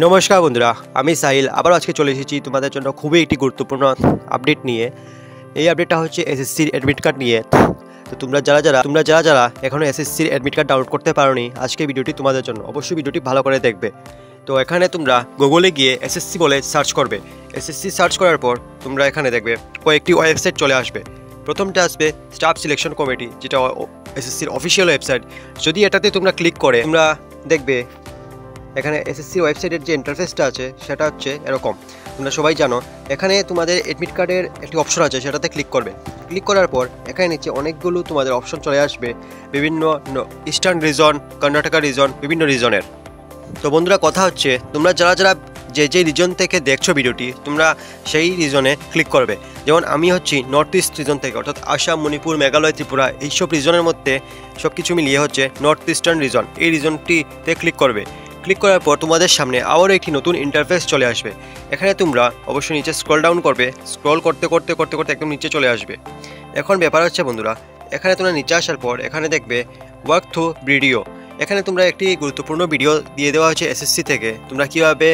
নমস্কার বন্ধুরা, আমি সাহিল আবার আজকে চলে এসেছি তোমাদের জন্য খুবই একটি গুরুত্বপূর্ণ আপডেট নিয়ে। এই আপডেটটা হচ্ছে এসএসসির অ্যাডমিট কার্ড নিয়ে। তো তোমরা যারা এখনো এসএসসির অ্যাডমিট কার্ড ডাউনলোড করতে পারোনি, আজকে ভিডিওটি তোমাদের জন্য, অবশ্যই ভিডিওটি ভালো করে দেখবে। তো এখানে তোমরা গুগলে গিয়ে এসএসসি বলে সার্চ করবে। এসএসসি সার্চ করার পর তোমরা এখানে দেখবে কয়েকটি ওয়েবসাইট চলে আসবে। প্রথমটা আসবে স্টাফ সিলেকশন কমিটি, যেটা এসএসসির অফিসিয়াল ওয়েবসাইট। যদি এটাতে তোমরা ক্লিক করে তোমরা দেখবে এখানে এসএসসি ওয়েবসাইটের যে ইন্টারফেসটা আছে সেটা হচ্ছে এরকম। তোমরা সবাই জানো, এখানে তোমাদের অ্যাডমিট কার্ডের একটি অপশন আছে, সেটাতে ক্লিক করবে। ক্লিক করার পর এখানে নিচে অনেকগুলো তোমাদের অপশন চলে আসবে, বিভিন্ন ইস্টার্ন রিজন, কর্ণাটকা রিজন, বিভিন্ন রিজনের। তো বন্ধুরা, কথা হচ্ছে তোমরা যারা যে রিজন থেকে দেখছো ভিডিওটি, তোমরা সেই রিজনে ক্লিক করবে। যেমন আমি হচ্ছি নর্থ ইস্ট রিজন থেকে, অর্থাৎ আসাম, মণিপুর, মেঘালয়, ত্রিপুরা, এইসব রিজনের মধ্যে সব কিছু মিলিয়ে হচ্ছে নর্থ ইস্টার্ন রিজন। এই রিজনটিতে ক্লিক করবে। ক্লিক করার পর তোমাদের সামনে আবারও একটি নতুন ইন্টারফেস চলে আসবে। এখানে তোমরা অবশ্যই নিচে স্ক্রল ডাউন করবে। স্ক্রল করতে একদম নিচে চলে আসবে। এখন ব্যাপার হচ্ছে বন্ধুরা, এখানে তোমরা নিচে আসার পর এখানে দেখবে ওয়ার্ক থ্রু ভিডিও। এখানে তোমরা একটি গুরুত্বপূর্ণ ভিডিও দিয়ে দেওয়া হয়েছে এসএসসি থেকে। তোমরা কীভাবে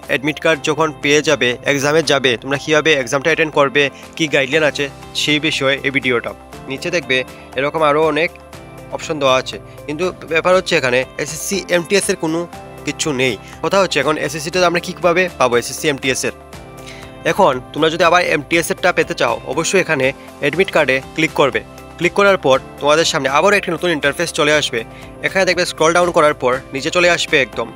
অ্যাডমিট কার্ড যখন পেয়ে যাবে, এক্সামে যাবে, তোমরা কীভাবে এক্সামটা অ্যাটেন্ড করবে, কী গাইডলাইন আছে সেই বিষয়ে এই ভিডিওটা। নিচে দেখবে এরকম আরও অনেক অপশন দেওয়া আছে, কিন্তু ব্যাপার হচ্ছে এখানে এসএসসি এমটিএসের কোনো কিছু নেই। কথা হচ্ছে এখন এসএসসিতে আমরা কীভাবে পাবো এসএসসি এমটিএসের। এখন তোমরা যদি আবার এমটিএসেরটা পেতে চাও, অবশ্যই এখানে অ্যাডমিট কার্ডে ক্লিক করবে। ক্লিক করার পর তোমাদের সামনে আবারও একটি নতুন ইন্টারফেস চলে আসবে। এখানে দেখবে স্ক্রল ডাউন করার পর নিচে চলে আসবে একদম।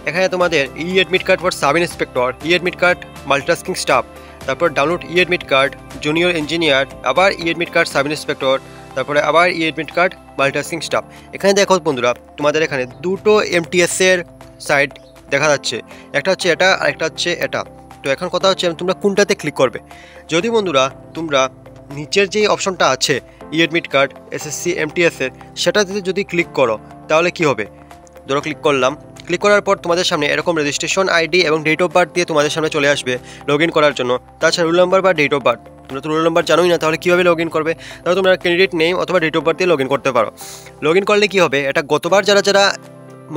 এখানে তোমাদের e admit card for sub inspector, e admit card multitasking staff, তারপর download e admit card junior engineer, আবার e admit card sub inspector, তারপরে আবার e admit card multitasking staff. এখানে দেখো বন্ধুরা, তোমাদের এখানে দুটো এমটিএসের সাইট দেখা যাচ্ছে, একটা হচ্ছে এটা আর একটা হচ্ছে এটা। তো এখন কথা হচ্ছে তোমরা কোনটাতে ক্লিক করবে। যদি বন্ধুরা তোমরা নিচের যে অপশনটা আছে ই অ্যাডমিট কার্ড এসএসসি এমটিএসের, সেটাতে যদি ক্লিক করো তাহলে কি হবে। ধরো ক্লিক করলাম। ক্লিক করার পর তোমাদের সামনে এরকম রেজিস্ট্রেশন আইডি এবং ডেট অফ বার্থ দিয়ে তোমাদের সামনে চলে আসবে লগ ইন করার জন্য। তাছাড়া রোল নাম্বার বা ডেট অফ বার্থ, তোমরা তো রোল নাম্বার জানোই না, তাহলে কীভাবে লগ ইন করবে। তাহলে তোমরা ক্যান্ডিডেট নেম অথবা ডেট অফ বার্থ দিয়ে লগ ইন করতে পারো। লগ ইন করলে কী হবে, এটা গতবার যারা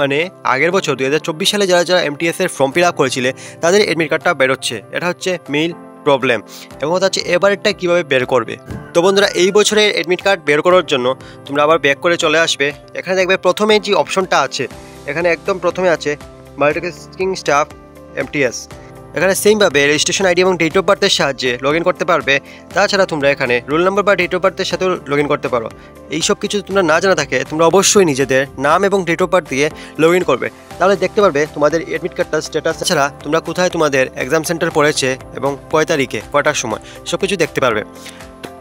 মানে আগের বছর 2024 সালে যারা এমটিএসের ফর্ম ফিল আপ করেছিলে তাদের অ্যাডমিট কার্ডটা বেরোচ্ছে। এটা হচ্ছে মেইন প্রবলেম। এবং কথা হচ্ছে এবারেরটা কীভাবে বের করবে। তো বন্ধুরা, এই বছরের অ্যাডমিট কার্ড বের করার জন্য তোমরা আবার ব্যাক করে চলে আসবে। এখানে দেখবে প্রথমে যে অপশনটা আছে, এখানে একদম প্রথমে আছে মাল্টিটাস্কিং স্টাফ এমটিএস। এখানে সেমভাবে রেজিস্ট্রেশন আইডি এবং ডেট অফ বার্থের সাহায্যে লগ ইন করতে পারবে। তাছাড়া তোমরা এখানে রোল নাম্বার বা ডেট অফ বার্থের সাথেও লগ ইন করতে পারো। এইসব কিছু তোমরা না জানা থাকে, তোমরা অবশ্যই নিজেদের নাম এবং ডেট অফ বার্থ দিয়ে লগ ইন করবে। তাহলে দেখতে পারবে তোমাদের অ্যাডমিট কার্ডটার স্ট্যাটাস, ছাড়া তোমরা কোথায় তোমাদের এক্সাম সেন্টার পড়েছে এবং কয় তারিখে, কয়টার সময়, সব কিছু দেখতে পারবে।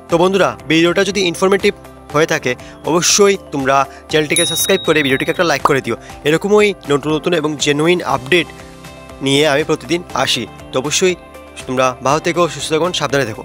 তো বন্ধুরা, ভিডিওটা যদি ইনফরমেটিভ হয়ে থাকে অবশ্যই তোমরা চ্যানেলটিকে সাবস্ক্রাইব করে ভিডিওটিকে একটা লাইক করে দিও। এরকমই নতুন এবং জেনুইন আপডেট নিয়ে আমি প্রতিদিন আসি। তো অবশ্যই তোমরা ভালো থেকো, সুস্থ থাকুন, সাবধানে থেকো।